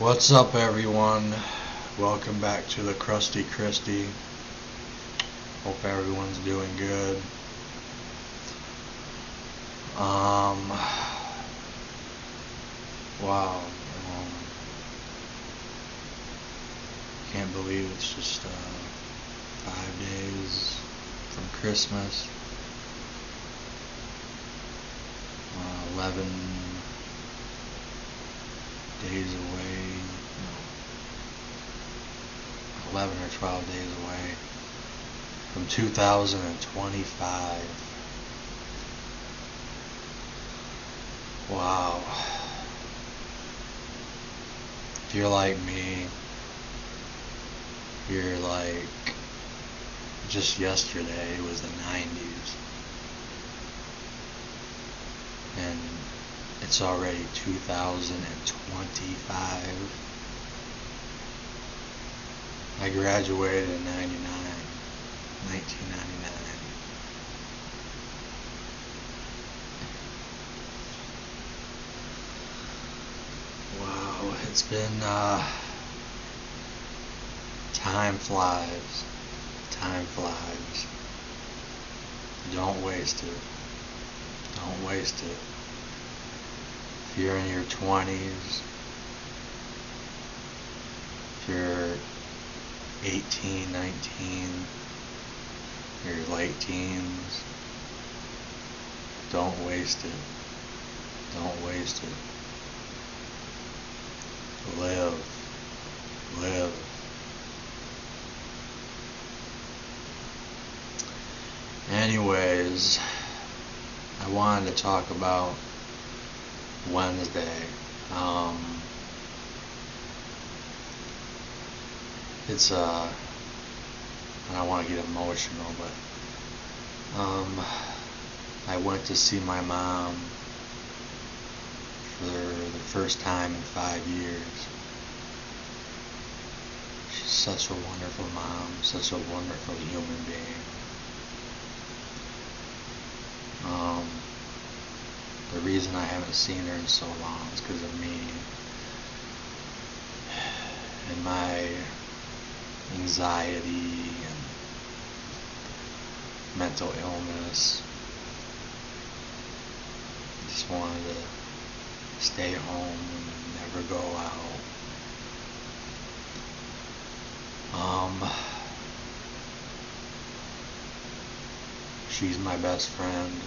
What's up, everyone? Welcome back to the Krusty Christie. Hope everyone's doing good. Wow. Can't believe it's just 5 days from Christmas. 11 days away. No, 11 or 12 days away from 2025. Wow. If you're like me, you're like, just yesterday it was the 90s. And it's already 2025. I graduated in 1999. Wow, it's been, time flies. Time flies. Don't waste it. Don't waste it. If you're in your 20s, if you're 18, 19, your late teens, don't waste it. Don't waste it. Live. Live. Anyways, I wanted to talk about Wednesday. It's I don't want to get emotional, but I went to see my mom for the first time in 5 years. She's such a wonderful mom, such a wonderful human being. The reason I haven't seen her in so long is because of me and my anxiety and mental illness. Just wanted to stay home and never go out. She's my best friend.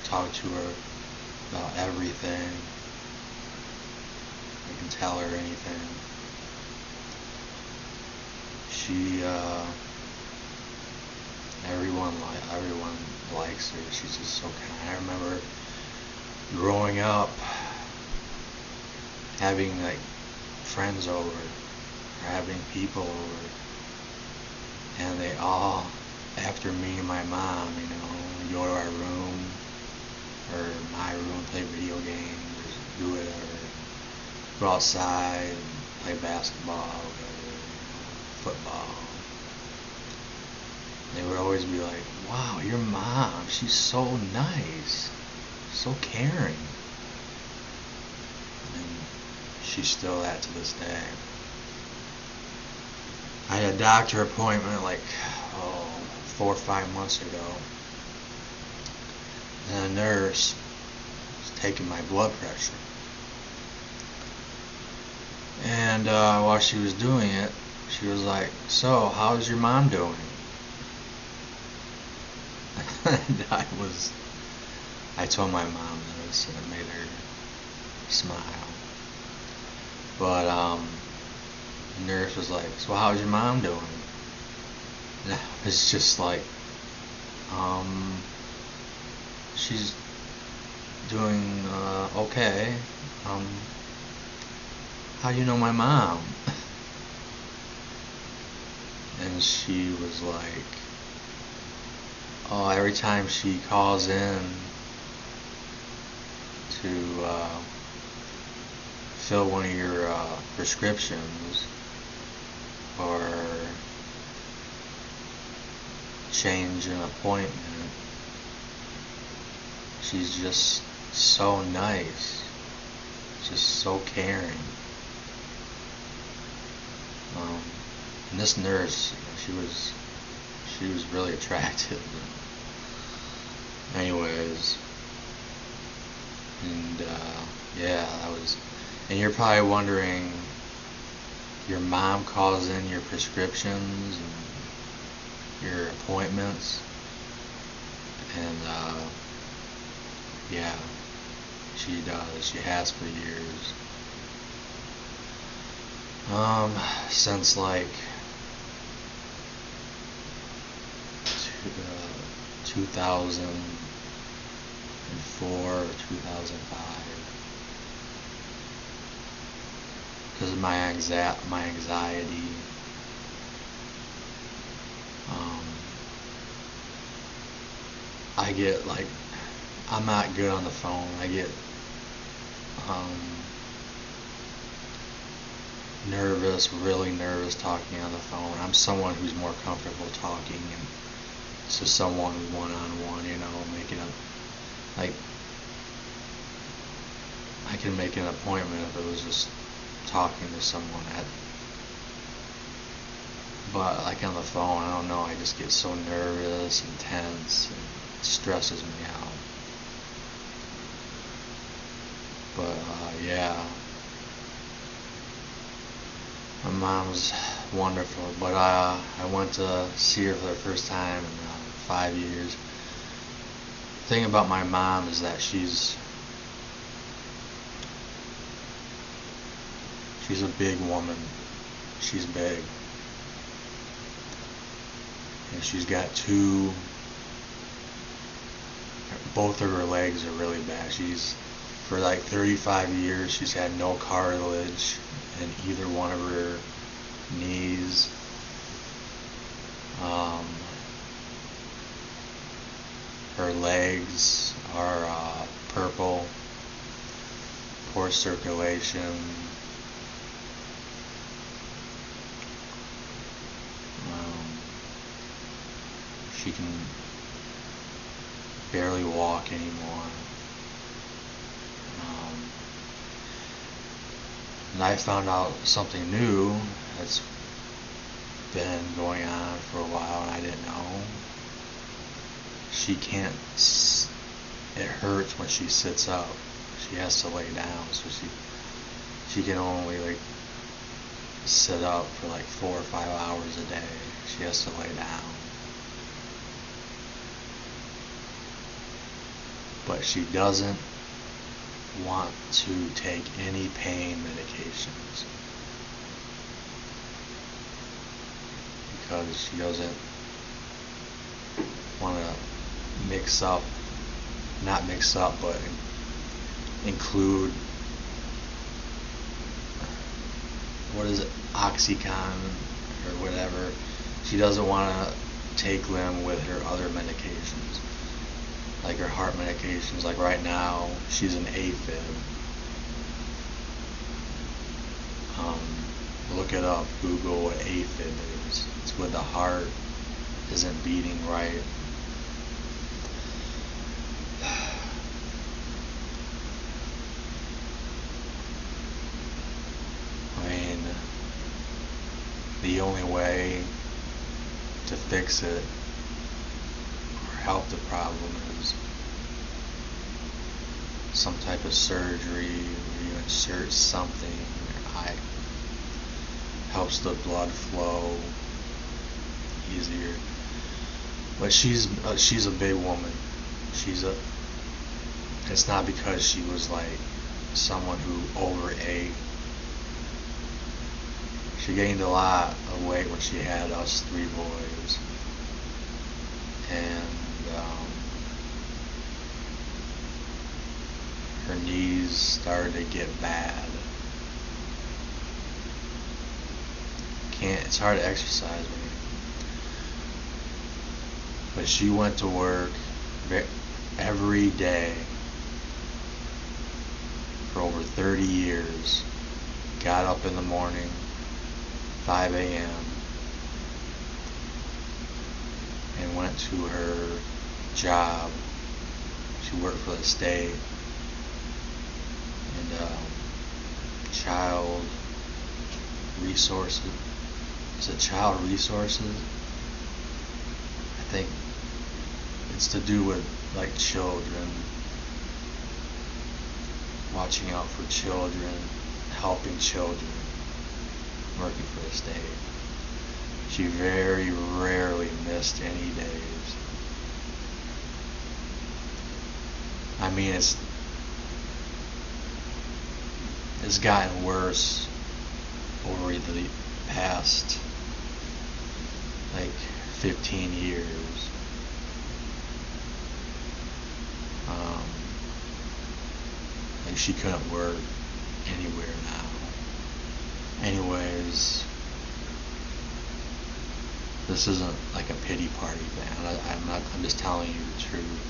I talk to her about everything. I can tell her anything. She, everyone likes her. She's just so kind. I remember growing up, having like friends over, or having people over, and they all, after me and my mom, go to our room, or my room, play video games, or do whatever, go outside, play basketball, or football. They would always be like, wow, your mom, she's so nice, so caring. And she's still that to this day. I had a doctor appointment like 4 or 5 months ago, and a nurse was taking my blood pressure. And while she was doing it, she was like, so, how's your mom doing? And I told my mom this, and it made her smile. But the nurse was like, so how's your mom doing? And I was just like, she's doing okay. How do you know my mom? And she was like, oh, every time she calls in to fill one of your prescriptions or change an appointment, she's just so nice. just so caring. And this nurse, she was really attractive. Anyways, and yeah, that was. And you're probably wondering, your mom calls in your prescriptions and your appointments, and yeah, she does. She has for years. Since like 2004 or 2005, because of my anxiety. I get like, I'm not good on the phone. I get nervous, really nervous talking on the phone. I'm someone who's more comfortable talking and to someone one-on-one, making a, like, I can make an appointment if it was just talking to someone but like on the phone, I don't know, I just get so nervous and tense, and it stresses me out. But yeah, my mom's wonderful, but I went to see her for the first time in 5 years. The thing about my mom is that she's a big woman. She's big. And she's got both of her legs are really bad. For like 35 years, she's had no cartilage in either one of her knees. Her legs are purple, poor circulation. She can barely walk anymore. And I found out something new that's been going on for a while and I didn't know. She can't, it hurts when she sits up. She has to lay down, so she can only like sit up for like 4 or 5 hours a day. She has to lay down. But she doesn't want to take any pain medications because she doesn't want to not mix up, but include, what is it, Oxycontin or whatever. She doesn't want to take them with her other medications, like her heart medications. Like right now, she's an AFib. Look it up, Google what AFib is. It's when the heart isn't beating right. I mean, the only way to fix it or help the problem is some type of surgery where you insert something in your eye. Helps the blood flow easier. But she's a big woman. It's not because she was like someone who overate. She gained a lot of weight when she had us 3 boys. And her knees started to get bad. It's hard to exercise when but she went to work every day for over 30 years. Got up in the morning, 5 a.m., and went to her job. She worked for the state, and child resources. Is it child resources? I think it's to do with like children, watching out for children, helping children, working for the state. She very rarely missed any days. I mean, it's gotten worse over the past like 15 years. Like she couldn't work anywhere now. Anyways, this isn't like a pity party thing. I'm just telling you the truth.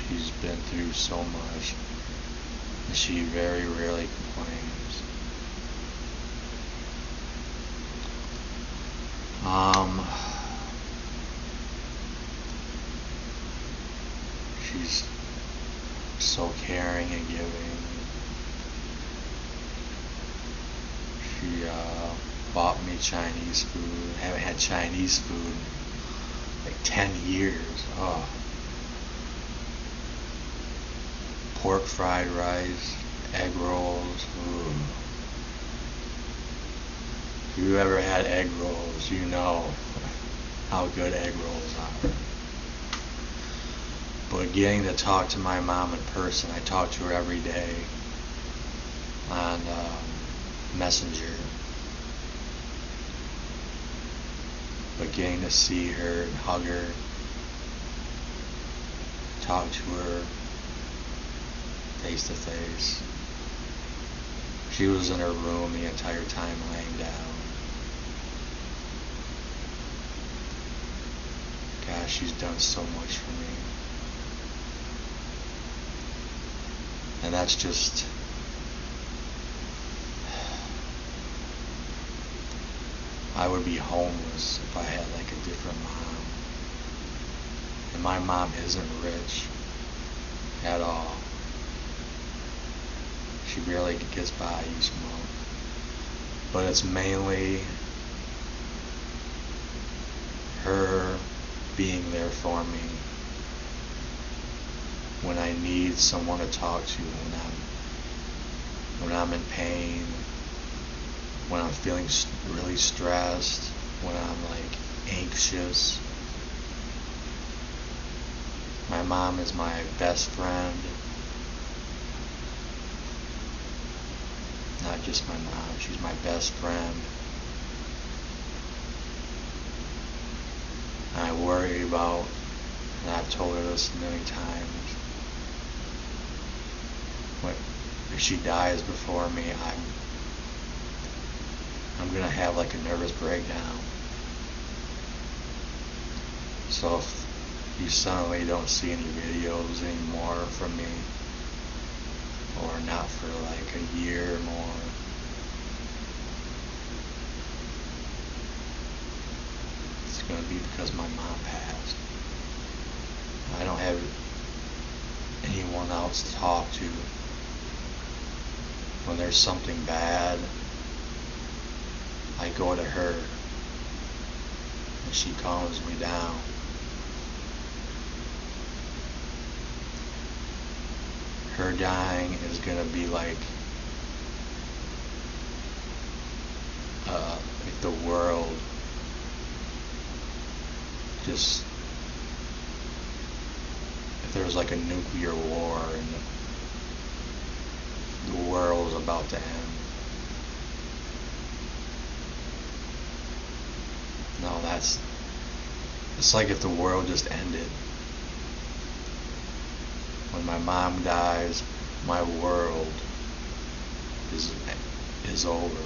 She's been through so much, and she very rarely complains. She's so caring and giving. She bought me Chinese food. I haven't had Chinese food in like 10 years. Oh. Pork fried rice, egg rolls. Ooh. If you ever had egg rolls, you know how good egg rolls are. But getting to talk to my mom in person, I talk to her every day on Messenger. But getting to see her and hug her, talk to her face to face. She was in her room the entire time laying down. Gosh, she's done so much for me. And that's just, I would be homeless if I had like a different mom. And my mom isn't rich at all. She barely gets by each month. But it's mainly her being there for me when I need someone to talk to, when I'm in pain, when I'm feeling really stressed, when I'm like anxious. My mom is my best friend. Not just my mom, she's my best friend. And I worry about, and I've told her this many times, if she dies before me, I'm gonna have like a nervous breakdown. So if you suddenly don't see any videos anymore from me, or not for like a year or more, it's gonna be because my mom passed. I don't have anyone else to talk to. When there's something bad, I go to her and she calms me down. Her dying is gonna be like the world just, if there was like a nuclear war and the world is about to end. No, it's like if the world just ended. When my mom dies, my world is over.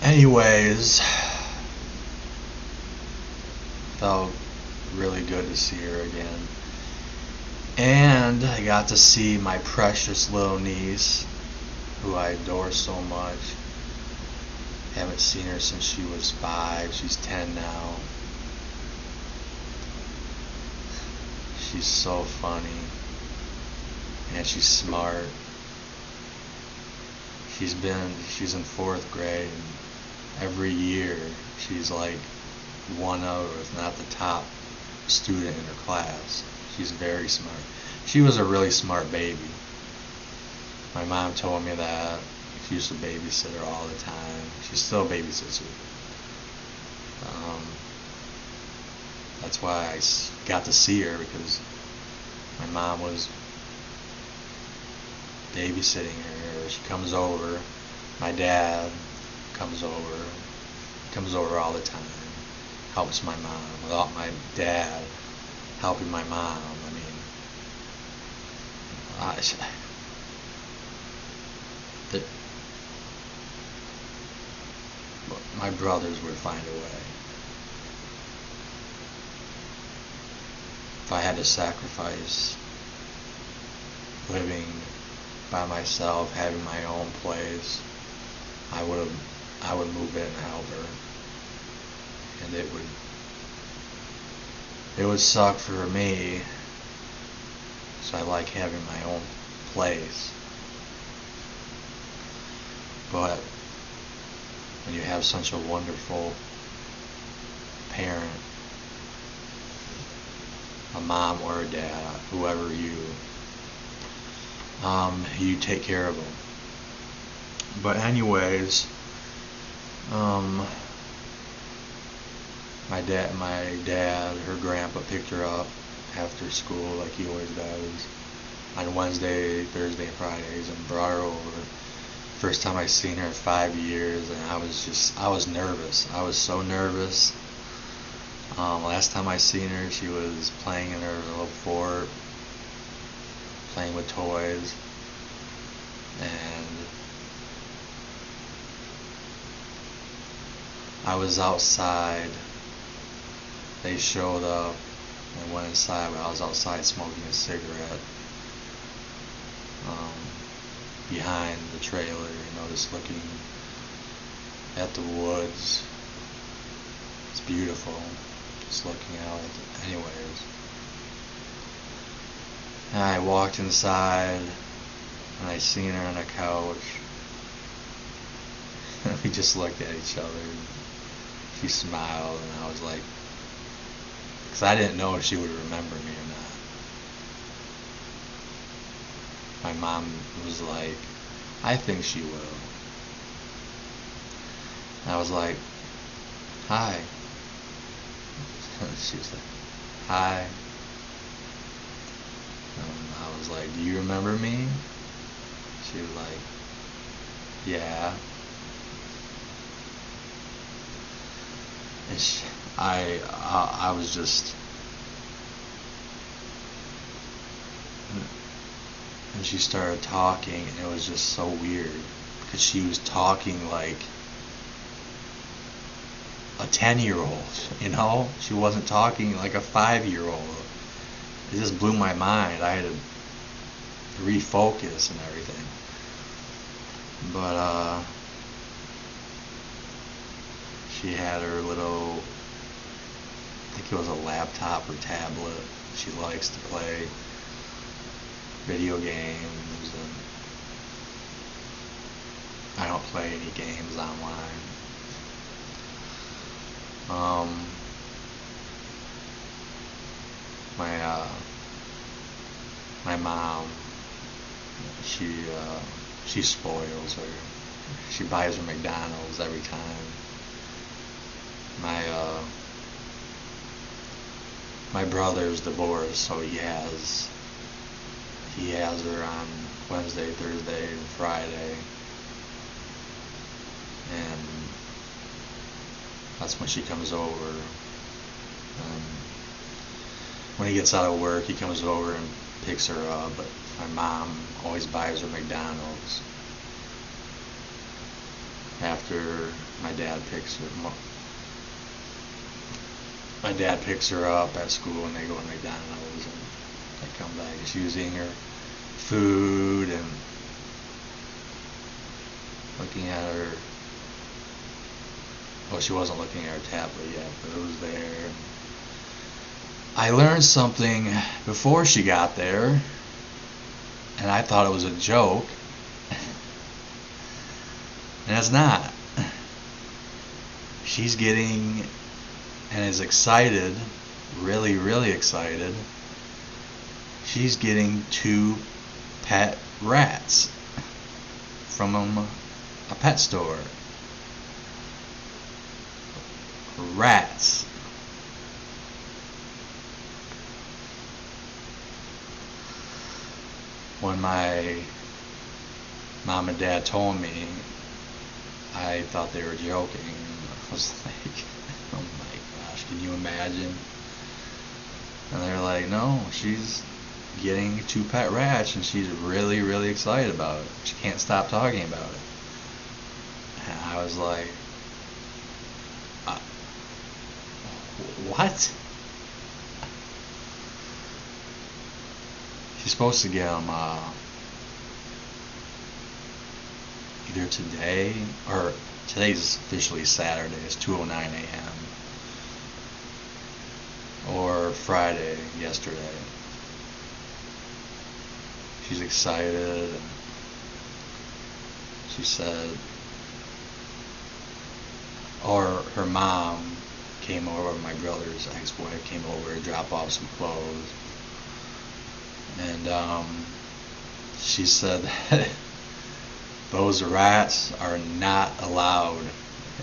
Anyways, felt really good to see her again. And I got to see my precious little niece, who I adore so much. Haven't seen her since she was 5. She's 10 now. she's so funny, and she's smart. She's in 4th grade, and every year she's like one of, if not the top student in her class. She's very smart. She was a really smart baby. My mom told me that. She used to babysit her all the time. She still babysits her. That's why I got to see her, because my mom was babysitting her. She comes over. My dad comes over all the time. Helps my mom. Without my dad helping my mom, I mean, my brothers would find a way. If I had to sacrifice living by myself, having my own place, I would move in and help her. And it would suck for me, so I like having my own place. But when you have such a wonderful parent, a mom or a dad, whoever you take care of them. But anyways, my dad, her grandpa picked her up after school like he always does on Wednesday, Thursday, and Fridays, and brought her over. First time I seen her in 5 years, and I was nervous. I was so nervous. Last time I seen her, she was playing in her little fort, playing with toys, and I was outside. They showed up and went inside, but I was outside smoking a cigarette behind the trailer, just looking at the woods. It's beautiful, just looking out at it. Anyways, and I walked inside, and I seen her on a couch, and we just looked at each other. She smiled, and I was like, because I didn't know if she would remember me or not. My mom was like, I think she will. And I was like, hi. She was like, hi. And I was like, do you remember me? She was like, yeah. And I was just, and she started talking, and it was just so weird, because she was talking like a 10-year-old, she wasn't talking like a 5-year-old. It just blew my mind. I had to refocus and everything. But she had her little, I think it was a laptop or tablet. She likes to play video games, and I don't play any games online. My mom, she spoils her. She buys her McDonald's every time. My brother's divorced, so he has her on Wednesday, Thursday, and Friday, and that's when she comes over. When he gets out of work, he comes over and picks her up, but my mom always buys her McDonald's after my dad picks her up at school, and they go to McDonald's, and they come back. She's using her food and looking at her. Well, she wasn't looking at her tablet yet, but it was there. I learned something before she got there, and I thought it was a joke, and it's not. She's getting and is excited, really, really excited. She's getting 2 pet rats from a pet store. Rats. When my mom and dad told me, I thought they were joking. I was like, oh my gosh, can you imagine? And they're like, no, she's getting 2 pet rats and she's really, really excited about it. She can't stop talking about it. And I was like, what? She's supposed to get them either today, or today's officially Saturday, it's 2:09 a.m. or Friday, yesterday. She's excited, and she said, or her mom came over, my brother's ex-wife came over to drop off some clothes, and she said that those rats are not allowed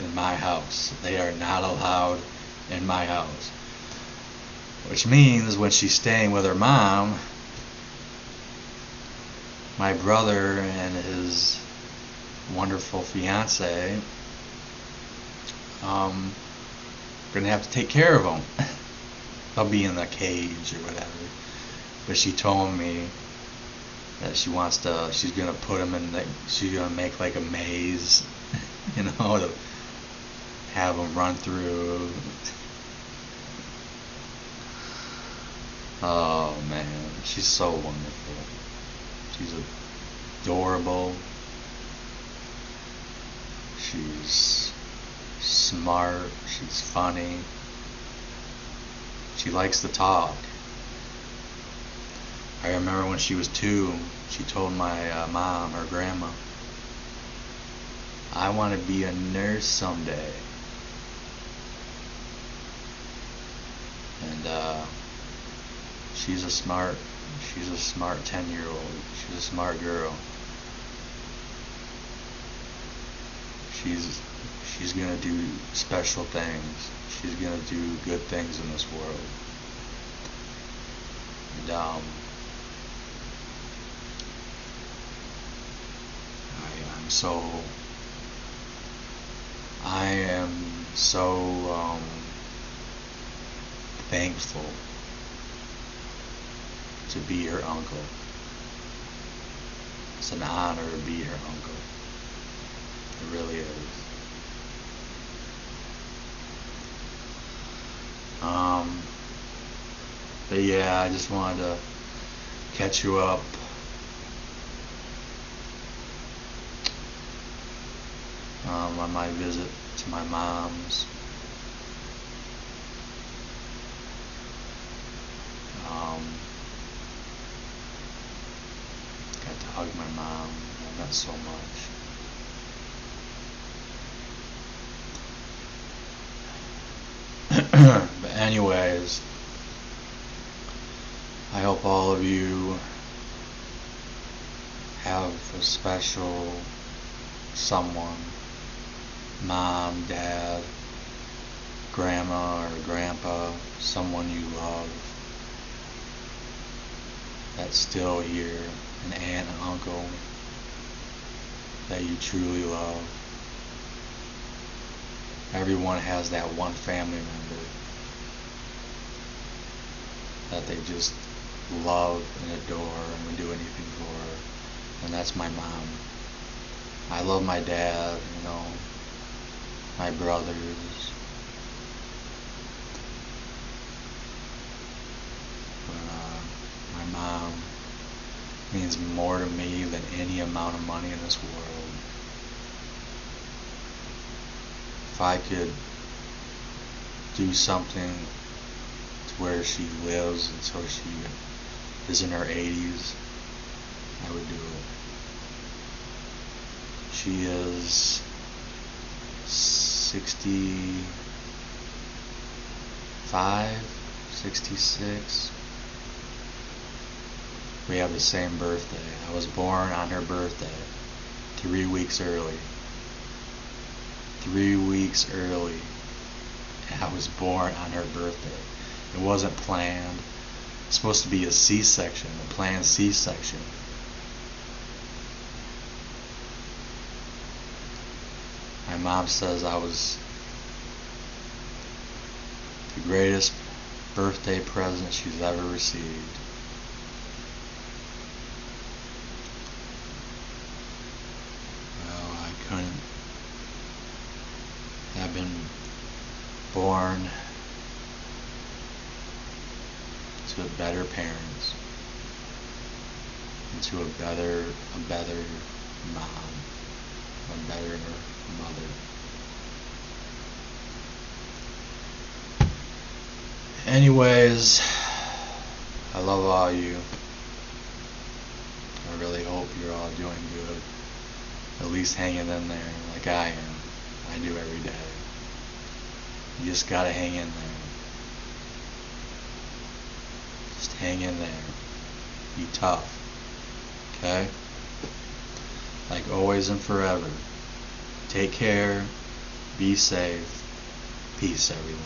in my house. They are not allowed in my house. Which means when she's staying with her mom, my brother and his wonderful fiance gonna have to take care of them. They'll be in the cage or whatever. But she told me that she's gonna put them in, she's gonna make like a maze, you know, to have them run through. Oh man, she's so wonderful. She's adorable. She's smart. She's funny. She likes to talk. I remember when she was 2, she told my mom, her grandma, I want to be a nurse someday. And she's a smart 10-year-old. She's a smart girl. She's gonna do special things. She's gonna do good things in this world. And I am so thankful to be her uncle. It's an honor to be her uncle. It really is. But yeah, I just wanted to catch you up. On my visit to my mom's. Got to hug my mom. I meant so much. But anyways, I hope all of you have a special someone, mom, dad, grandma or grandpa, someone you love that's still here, an aunt, an uncle that you truly love. Everyone has that one family member that they just love and adore and would do anything for, and that's my mom. I love my dad, my brothers. But my mom means more to me than any amount of money in this world. If I could do something to where she lives until she is in her 80s, I would do it. She is 65, 66. We have the same birthday. I was born on her birthday, 3 weeks early. 3 weeks early. I was born on her birthday. It wasn't planned. It's supposed to be a C-section, a planned C-section. My mom says I was the greatest birthday present she's ever received. Well, I couldn't have been born to better parents, and to a better mom, a better mother. Anyways, I love all you. I really hope you're all doing good. At least hanging in there like I am. I do every day. You just gotta hang in there. Just hang in there. Be tough. Okay? Like always and forever. Take care. Be safe. Peace, everyone.